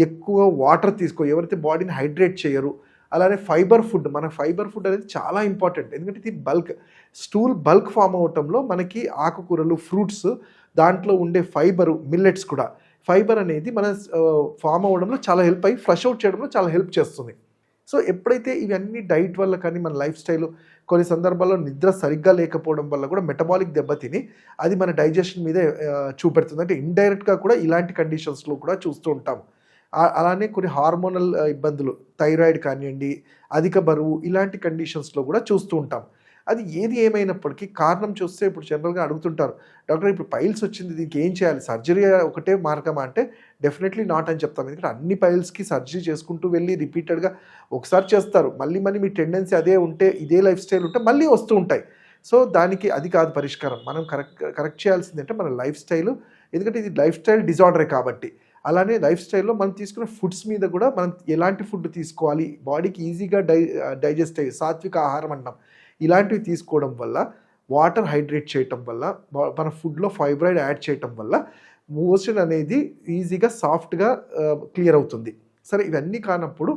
ఎక్కువ వాటర్ ఎవరైతే బాడీని హైడ్రేట్ చేయరు, అలానే ఫైబర్ ఫుడ్, మన ఫైబర్ ఫుడ్ అనేది చాలా ఇంపార్టెంట్. ఎందుకంటే ఇది స్టూల్ బల్క్ ఫామ్ అవ్వటంలో మనకి ఆకుకూరలు, ఫ్రూట్స్, దాంట్లో ఉండే ఫైబరు, మిల్లెట్స్ కూడా, ఫైబర్ అనేది మన ఫామ్ అవ్వడంలో చాలా హెల్ప్ అయ్యి ఫ్లష్ అవుట్ చేయడంలో చాలా హెల్ప్ చేస్తుంది. సో ఎప్పుడైతే ఇవన్నీ డైట్ వల్ల కానీ, మన లైఫ్ స్టైల్, కొన్ని సందర్భాల్లో నిద్ర సరిగ్గా లేకపోవడం వల్ల కూడా మెటబాలిక్ దెబ్బతిని అది మన డైజెషన్ మీదే చూపెడుతుంది. అంటే ఇండైరెక్ట్గా కూడా ఇలాంటి కండిషన్స్లో కూడా చూస్తూ ఉంటాం. అలానే కొన్ని హార్మోనల్ ఇబ్బందులు, థైరాయిడ్ కానివ్వండి, అధిక బరువు, ఇలాంటి కండిషన్స్లో కూడా చూస్తూ ఉంటాం. అది ఏది ఏమైనప్పటికీ కారణం చూస్తే ఇప్పుడు జనరల్గా అడుగుతుంటారు, డాక్టర్ ఇప్పుడు పైల్స్ వచ్చింది, దీనికి ఏం చేయాలి, సర్జరీ ఒకటే మార్గమా అంటే డెఫినెట్లీ నాట్ అని చెప్తాం. ఎందుకంటే అన్ని పైల్స్కి సర్జరీ చేసుకుంటూ వెళ్ళి రిపీటెడ్గా ఒకసారి చేస్తారు, మళ్ళీ మీ టెండెన్సీ అదే ఉంటే, ఇదే లైఫ్ స్టైల్ ఉంటే మళ్ళీ వస్తూ ఉంటాయి. సో దానికి అది కాదు పరిష్కారం. మనం కరెక్ట్ చేయాల్సింది అంటే మన లైఫ్ స్టైల్. ఎందుకంటే ఇది లైఫ్ స్టైల్ డిజార్డరే కాబట్టి. అలానే లైఫ్ స్టైల్లో మనం తీసుకునే ఫుడ్స్ మీద కూడా మనం ఎలాంటి ఫుడ్ తీసుకోవాలి, బాడీకి ఈజీగా డైజెస్ట్ అయ్యే సాత్విక ఆహారం అంటాం, ఇలాంటివి తీసుకోవడం వల్ల, వాటర్ హైడ్రేట్ చేయటం వల్ల, మన ఫుడ్లో ఫైబ్రాయిడ్ యాడ్ చేయటం వల్ల మోషన్ అనేది ఈజీగా సాఫ్ట్గా క్లియర్ అవుతుంది. సరే, ఇవన్నీ కానప్పుడు